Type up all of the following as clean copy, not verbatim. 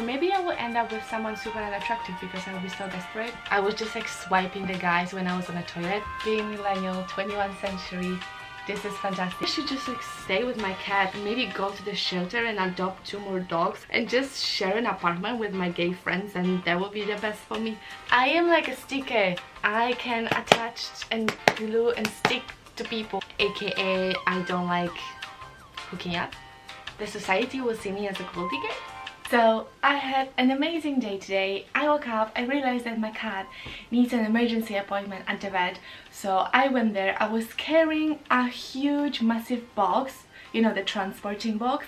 maybe I will end up with someone super unattractive because I will be so desperate. I was just like swiping the guys when I was on the toilet. Being millennial, 21st century, this is fantastic. I should just like stay with my cat and maybe go to the shelter and adopt 2 more dogs and just share an apartment with my gay friends, and that will be the best for me. I am like a sticker. I can attach and glue and stick to people, aka I don't like hooking up. The society will see me as a gold digger. So I had an amazing day today. I woke up, I realized that my cat needs an emergency appointment at the vet, so I went there. I was carrying a huge massive box, you know, the transporting box,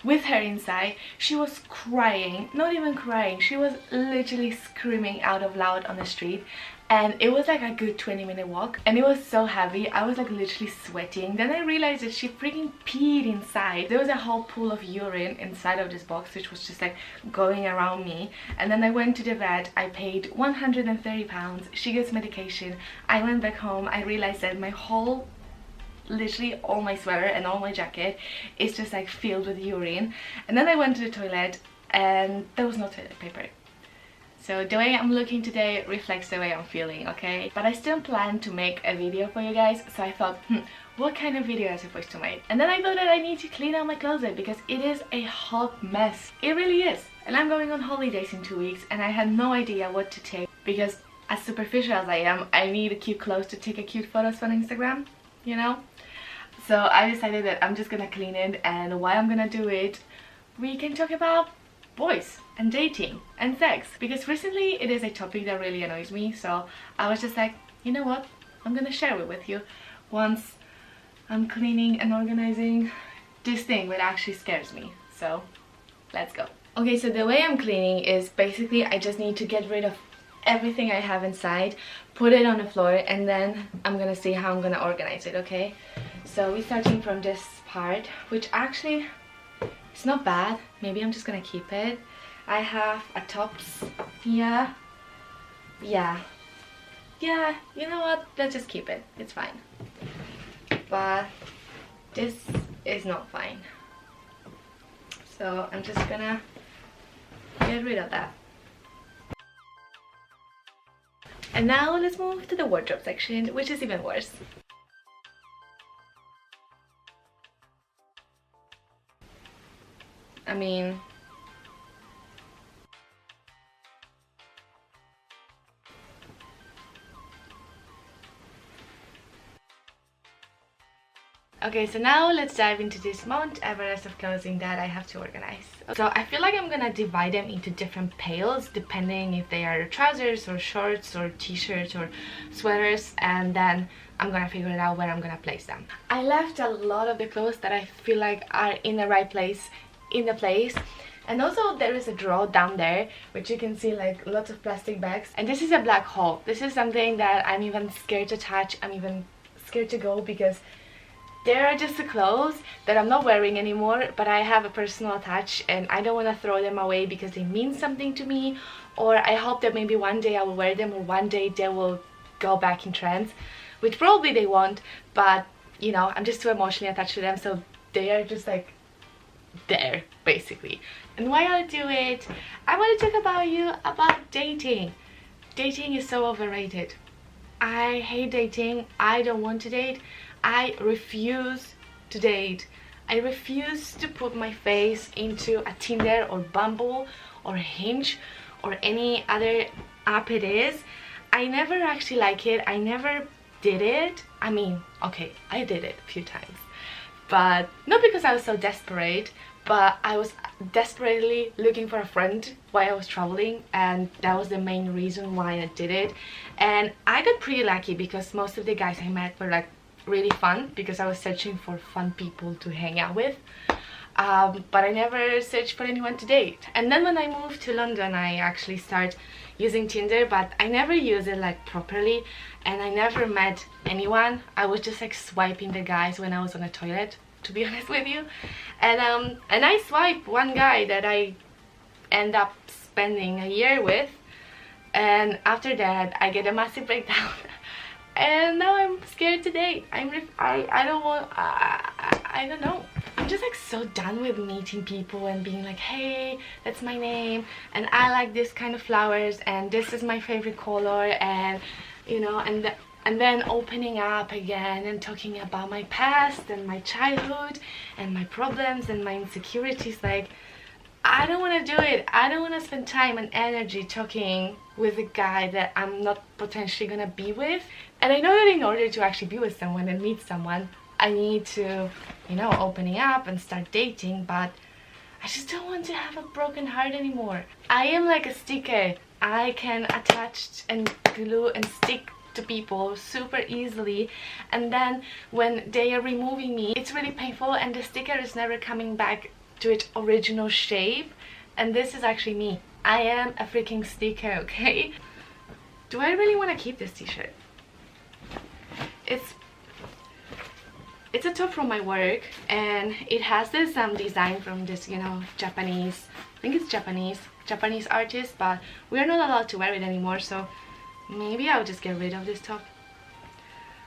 with her inside. She was crying, not even crying, she was literally screaming out of loud on the street. And it was like a good 20-minute walk, and it was so heavy. I was like literally sweating. Then I realized that she freaking peed inside. There was a whole pool of urine inside of this box, which was just like going around me. And then I went to the vet. I paid £130. She gets medication. I went back home. I realized that my whole, literally all my sweater and all my jacket is just like filled with urine. And then I went to the toilet and there was no toilet paper. So the way I'm looking today reflects the way I'm feeling, okay? But I still plan to make a video for you guys, so I thought, what kind of video am I supposed to make? And then I thought that I need to clean out my closet because it is a hot mess. It really is. And I'm going on holidays in 2 weeks and I had no idea what to take because as superficial as I am, I need cute clothes to take cute photos for Instagram, you know? So I decided that I'm just gonna clean it, and while I'm gonna do it, we can talk about boys and dating and sex, because recently it is a topic that really annoys me. So I was just like, you know what, I'm gonna share it with you once I'm cleaning and organizing this thing that actually scares me. So let's go. Okay, so the way I'm cleaning is basically I just need to get rid of everything I have inside, put it on the floor, and then I'm gonna see how I'm gonna organize it, okay? So we're starting from this part, which actually it's not bad. Maybe I'm just gonna keep it. I have a tops here. Yeah, you know what, let's just keep it, it's fine. But this is not fine, so I'm just gonna get rid of that. And now let's move to the wardrobe section, which is even worse. I mean, okay, so now let's dive into this Mount Everest of clothing that I have to organize. So I feel like I'm gonna divide them into different pails depending if they are trousers or shorts or t-shirts or sweaters, and then I'm gonna figure it out where I'm gonna place them. I left a lot of the clothes that I feel like are in the right place in the place. And also there is a drawer down there which you can see like lots of plastic bags, and this is a black hole. This is something that I'm even scared to touch. I'm even scared to go because there are just the clothes that I'm not wearing anymore, but I have a personal touch and I don't want to throw them away because they mean something to me, or I hope that maybe one day I will wear them, or one day they will go back in trends, which probably they won't, but you know, I'm just too emotionally attached to them, so they are just like there basically. And while I do it, I want to talk about dating. Dating is so overrated. I hate dating. I don't want to date. I refuse to date. I refuse to put my face into a Tinder or Bumble or Hinge or any other app it is. I never actually like it. I never did it. I mean, okay, I did it a few times, but not because I was so desperate, but I was desperately looking for a friend while I was traveling, and that was the main reason why I did it. And I got pretty lucky because most of the guys I met were like really fun, because I was searching for fun people to hang out with, but I never searched for anyone to date. And then when I moved to London, I actually started using Tinder, but I never used it like properly, and I never met anyone. I was just like swiping the guys when I was on the toilet, to be honest with you. And I swiped one guy that I end up spending a year with, and after that I get a massive breakdown. And now I'm scared to date. I don't know. I'm I'm just like so done with meeting people and being like, hey, that's my name and I like this kind of flowers and this is my favorite color, and you know, and then opening up again and talking about my past and my childhood and my problems and my insecurities. Like, I don't want to do it. I don't want to spend time and energy talking with a guy that I'm not potentially gonna be with. And I know that in order to actually be with someone and meet someone, I need to, you know, opening up and start dating, but I just don't want to have a broken heart anymore. I am like a sticker. I can attach and glue and stick to people super easily, and then when they are removing me, it's really painful and the sticker is never coming back to its original shape. And this is actually me. I am a freaking sticker, okay? Do I really want to keep this t-shirt? It's a top from my work, and it has this design from this, you know, Japanese, I think it's Japanese artist, but we're not allowed to wear it anymore, so maybe I'll just get rid of this top.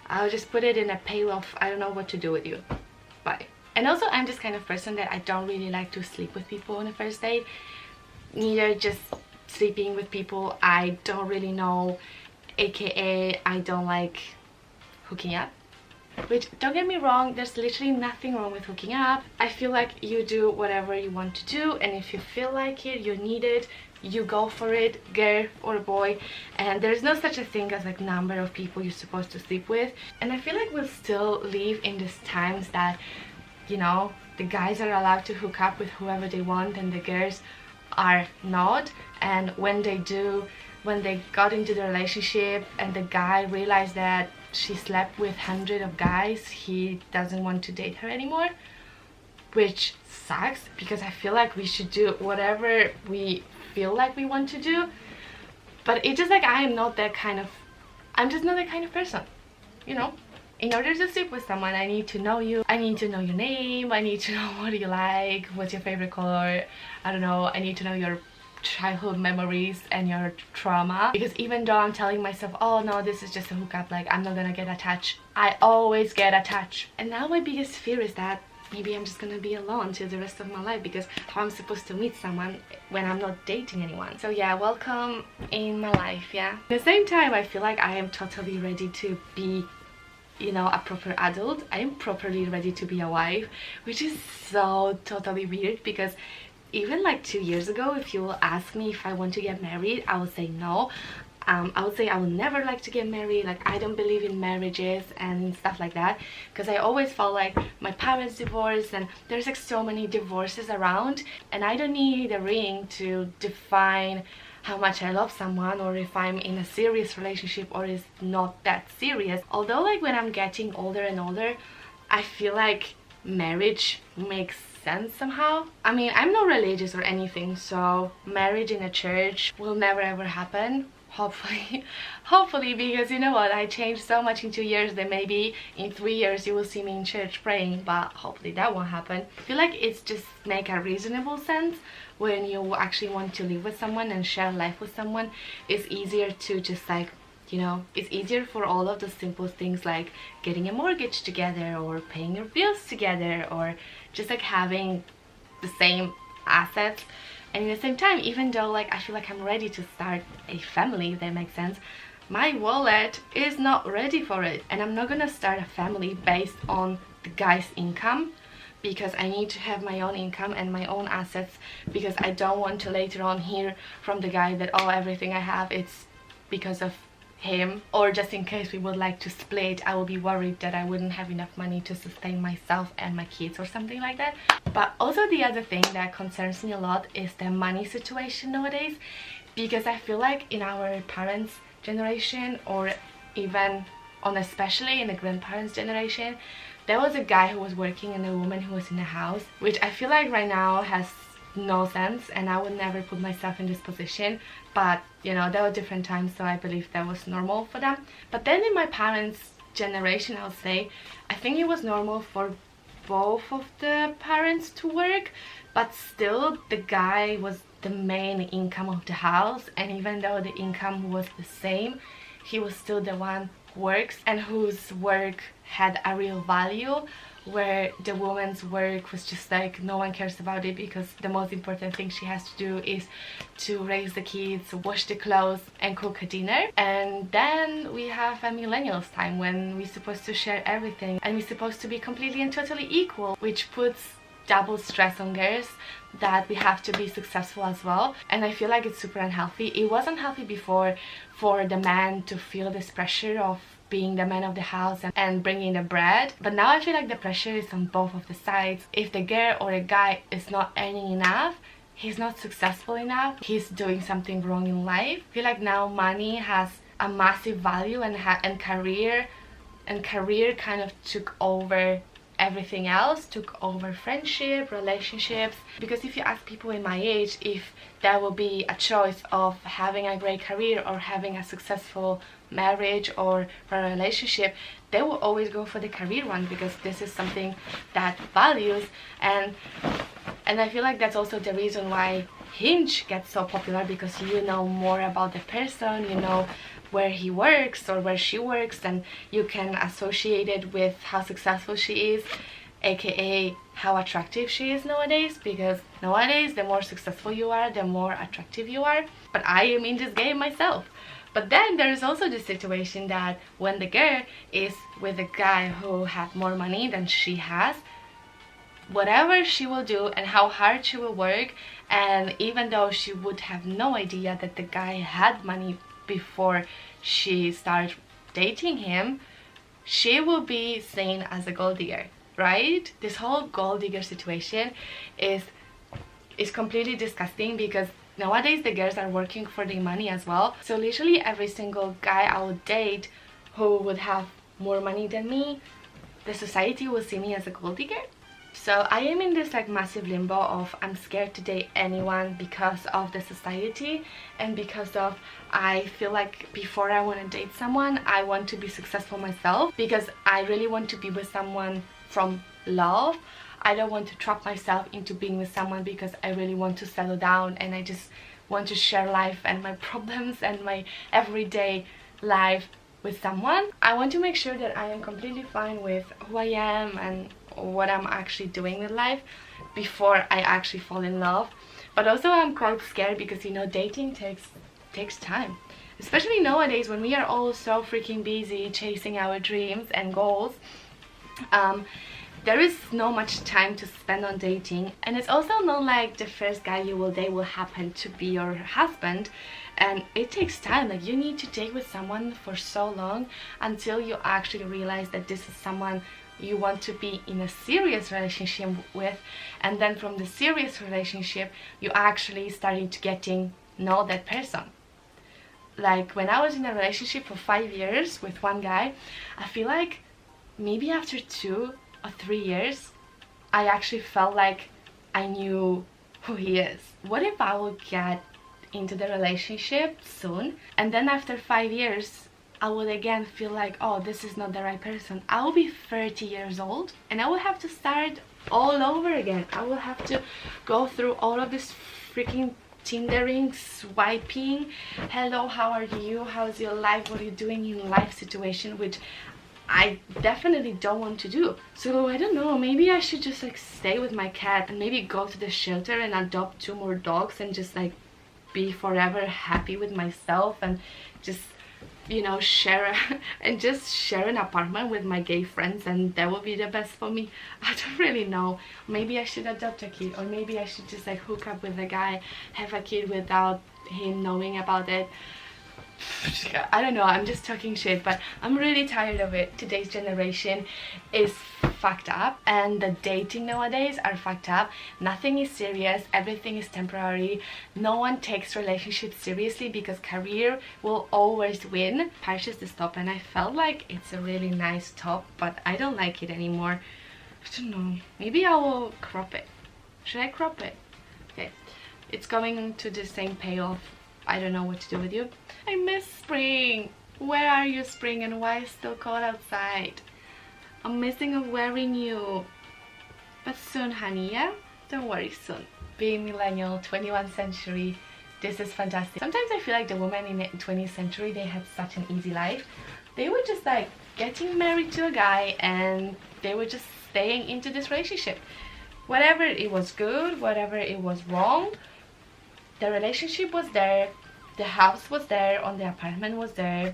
I'll just put it in a pail of I don't know what to do with you. Bye. And also, I'm this kind of person that I don't really like to sleep with people on a first date. Neither just sleeping with people I don't really know, aka I don't like hooking up. Which, don't get me wrong, there's literally nothing wrong with hooking up. I feel like you do whatever you want to do, and if you feel like it, you need it, you go for it, girl or boy. And there's no such a thing as like number of people you're supposed to sleep with. And I feel like we'll still live in these times that, you know, the guys are allowed to hook up with whoever they want and the girls are not. And when they do, when they got into the relationship and the guy realized that she slept with hundreds of guys, he doesn't want to date her anymore, which sucks, because I feel like we should do whatever we feel like we want to do. But it's just like I'm just not that kind of person, you know. In order to sleep with someone, I need to know you, I need to know your name, I need to know what you like, what's your favorite color, I don't know, I need to know your childhood memories and your trauma. Because even though I'm telling myself, oh no, this is just a hookup, like I'm not gonna get attached, I always get attached. And now my biggest fear is that maybe I'm just gonna be alone till the rest of my life, because how I'm supposed to meet someone when I'm not dating anyone. So yeah, welcome in my life. Yeah, at the same time, I feel like I am totally ready to be, you know, a proper adult. I am properly ready to be a wife, which is so totally weird, because even like 2 years ago, if you will ask me if I want to get married, I would say no. I would say I would never like to get married, like I don't believe in marriages and stuff like that, because I always felt like my parents divorced and there's like so many divorces around, and I don't need a ring to define how much I love someone, or if I'm in a serious relationship or is not that serious. Although like when I'm getting older and older, I feel like marriage makes sense somehow. I mean, I'm not religious or anything, so marriage in a church will never ever happen, hopefully, because you know what, I changed so much in 2 years that maybe in 3 years you will see me in church praying, but hopefully that won't happen. I feel like it's just make a reasonable sense when you actually want to live with someone and share life with someone. It's easier to just like, you know, it's easier for all of the simple things like getting a mortgage together or paying your bills together, or just like having the same assets. And at the same time, even though like I feel like I'm ready to start a family, if that makes sense, my wallet is not ready for it. And I'm not gonna start a family based on the guy's income, because I need to have my own income and my own assets, because I don't want to later on hear from the guy that, oh, everything I have, it's because of him. Or just in case we would like to split, I will be worried that I wouldn't have enough money to sustain myself and my kids or something like that. But also the other thing that concerns me a lot is the money situation nowadays, because I feel like in our parents' generation, or even on especially in the grandparents' generation, there was a guy who was working and a woman who was in the house, which I feel like right now has no sense, and I would never put myself in this position. But you know, there were different times, so I believe that was normal for them. But then in my parents' generation, I would say, I think it was normal for both of the parents to work, but still the guy was the main income of the house, and even though the income was the same, he was still the one who works and whose work had a real value, where the woman's work was just like no one cares about it because the most important thing she has to do is to raise the kids, wash the clothes and cook a dinner. And then we have a millennials time when we're supposed to share everything and we're supposed to be completely and totally equal, which puts double stress on girls that we have to be successful as well. And I feel like it's super unhealthy. It was unhealthy before for the man to feel this pressure of being the man of the house and bringing the bread, but now I feel like the pressure is on both of the sides. If the girl or a guy is not earning enough, he's not successful enough, he's doing something wrong in life. I feel like now money has a massive value and career kind of took over everything else, took over friendship, relationships. Because if you ask people in my age if there will be a choice of having a great career or having a successful marriage or for a relationship, they will always go for the career one because this is something that values. And I feel like that's also the reason why Hinge gets so popular, because you know more about the person, you know where he works or where she works, and you can associate it with how successful she is, aka how attractive she is nowadays, because nowadays the more successful you are, the more attractive you are. But I am in this game myself. But then there is also the situation that when the girl is with a guy who has more money than she has, whatever she will do and how hard she will work, and even though she would have no idea that the guy had money before she started dating him, she will be seen as a gold digger, right? This whole gold digger situation is completely disgusting because nowadays the girls are working for the money as well. So literally every single guy I would date who would have more money than me, the society will see me as a gold digger. So I am in this like massive limbo of I'm scared to date anyone because of the society, and because of I feel like before I want to date someone I want to be successful myself, because I really want to be with someone from love. I don't want to trap myself into being with someone because I really want to settle down and I just want to share life and my problems and my everyday life with someone. I want to make sure that I am completely fine with who I am and what I'm actually doing with life before I actually fall in love. But also I'm quite scared because, you know, dating takes time, especially nowadays when we are all so freaking busy chasing our dreams and goals. There is no much time to spend on dating, and it's also not like the first guy you will date will happen to be your husband, and it takes time. Like, you need to date with someone for so long until you actually realize that this is someone you want to be in a serious relationship with, and then from the serious relationship you actually starting to getting know that person. Like when I was in a relationship for 5 years with one guy, I feel like maybe after 2 or 3 years I actually felt like I knew who he is. What if I would get into the relationship soon and then after 5 years I would again feel like, oh, this is not the right person? I will be 30 years old and I will have to start all over again. I will have to go through all of this freaking Tindering, swiping, hello, how are you, how's your life, what are you doing in life situation, which I definitely don't want to do. So I don't know, maybe I should just like stay with my cat and maybe go to the shelter and adopt 2 more dogs and just like be forever happy with myself and just, you know, share an apartment with my gay friends, and that will be the best for me. I don't really know. Maybe I should adopt a kid, or maybe I should just like hook up with a guy, have a kid without him knowing about it. I don't know, I'm just talking shit, but I'm really tired of it. Today's generation is fucked up and the dating nowadays are fucked up. Nothing is serious, everything is temporary. No one takes relationships seriously because career will always win. I purchased this top and I felt like it's a really nice top, but I don't like it anymore. I don't know, maybe I will crop it. Should I crop it? Okay, it's going to the same payoff. I don't know what to do with you. I miss spring. Where are you, spring, and why is it still cold outside? I'm missing of wearing you. But soon, honey, yeah? Don't worry, soon. Being millennial, 21st century, this is fantastic. Sometimes I feel like the women in the 20th century, they had such an easy life. They would just like getting married to a guy, and they were just staying into this relationship. Whatever it was good, whatever it was wrong, the relationship was there, the house was there, on the apartment was there,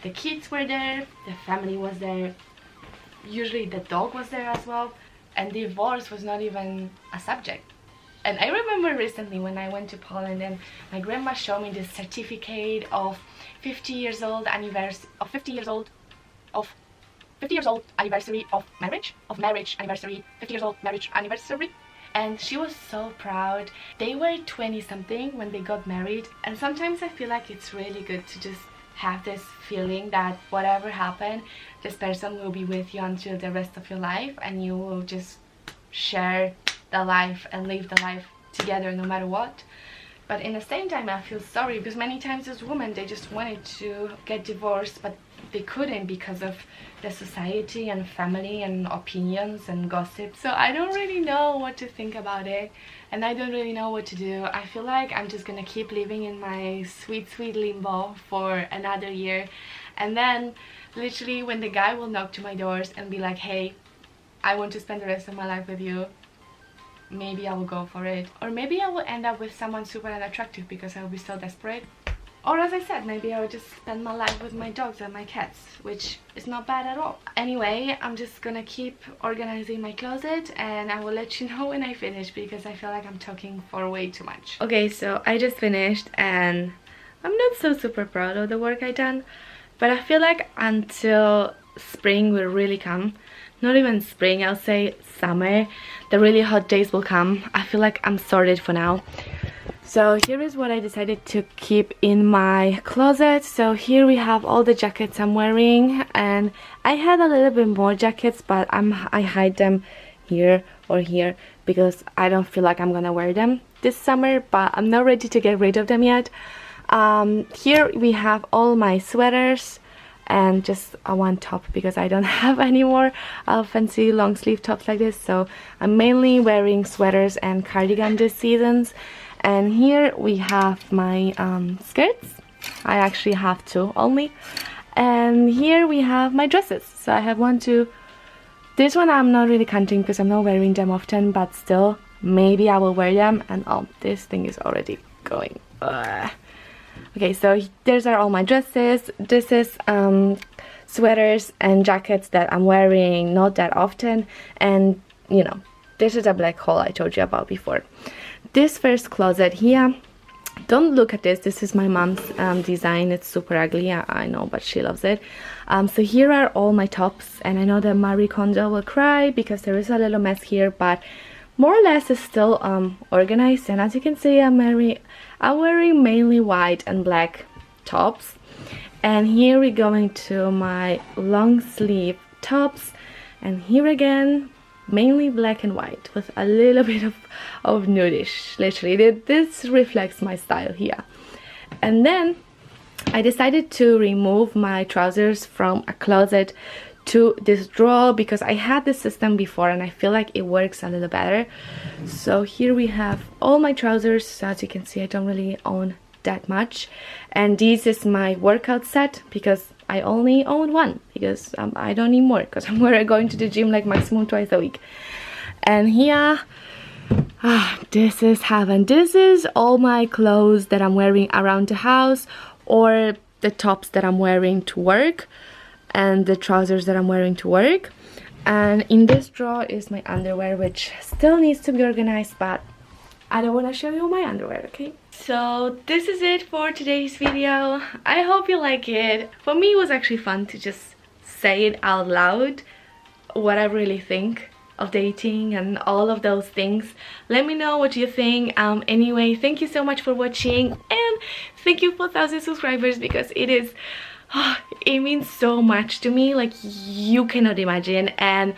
the kids were there, the family was there, usually the dog was there as well, and divorce was not even a subject. And I remember recently when I went to Poland and my grandma showed me this certificate of 50 years old anniversary of 50 years old anniversary of marriage anniversary, 50 years old marriage anniversary. And she was so proud. They were 20 something when they got married, and sometimes I feel like it's really good to just have this feeling that whatever happened, this person will be with you until the rest of your life, and you will just share the life and live the life together no matter what. But in the same time I feel sorry, because many times as women they just wanted to get divorced, but they couldn't because of the society and family and opinions and gossip. So I don't really know what to think about it, and I don't really know what to do. I feel like I'm just gonna keep living in my sweet limbo for another year, and then literally when the guy will knock to my doors and be like, hey, I want to spend the rest of my life with you, maybe I will go for it. Or maybe I will end up with someone super unattractive because I will be so desperate. Or as I said, maybe I will just spend my life with my dogs and my cats, which is not bad at all. Anyway, I'm just gonna keep organizing my closet, and I will let you know when I finish, because I feel like I'm talking for way too much. Okay, so I just finished and I'm not so super proud of the work I done, but I feel like until spring will really come, not even spring, I'll say summer, the really hot days will come. I feel like I'm sorted for now. So here is what I decided to keep in my closet. So here we have all the jackets I'm wearing, and I had a little bit more jackets, but I hide them here or here because I don't feel like I'm gonna wear them this summer, but I'm not ready to get rid of them yet. Here we have all my sweaters and just a one top because I don't have any more fancy long sleeve tops like this, so I'm mainly wearing sweaters and cardigan this seasons. And here we have my skirts. I actually have two only. And here we have my dresses. So I have one, two. This one I'm not really counting because I'm not wearing them often, but still, maybe I will wear them. And oh, this thing is already going. Okay, so these are all my dresses. This is sweaters and jackets that I'm wearing not that often. And, you know, this is a black hole I told you about before. This first closet here, don't look at this. This is my mom's design. It's super ugly, I know, but she loves it. So here are all my tops, and I know that Marie Kondo will cry because there is a little mess here, but more or less it's still organized. And as you can see, I'm wearing mainly white and black tops. And here we're going to my long sleeve tops, and here again mainly black and white with a little bit of nudish. Literally, this reflects my style here. And then I decided to remove my trousers from a closet to this drawer because I had this system before and I feel like it works a little better. So here we have all my trousers. So as you can see, I don't really own that much, and this is my workout set because I only own one because I don't need more because I'm going to the gym like maximum twice a week. And here, this is heaven. This is all my clothes that I'm wearing around the house, or the tops that I'm wearing to work and the trousers that I'm wearing to work. And in this drawer is my underwear, which still needs to be organized, but I don't want to show you my underwear, okay? So this is it for today's video. I hope you like it. For me, it was actually fun to just say it out loud, what I really think of dating and all of those things. Let me know what you think. Anyway, thank you so much for watching, and thank you for 1,000 subscribers because it is... it means so much to me, like you cannot imagine. And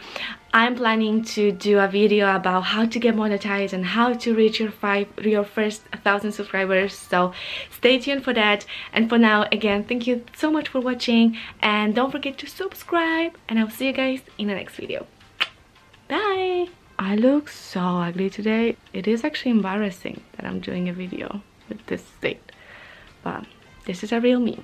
I'm planning to do a video about how to get monetized and how to reach your first 1,000 subscribers, so stay tuned for that. And for now, again, thank you so much for watching, and don't forget to subscribe, and I'll see you guys in the next video. Bye. I look so ugly today. It is actually embarrassing that I'm doing a video with this state, but this is a real me.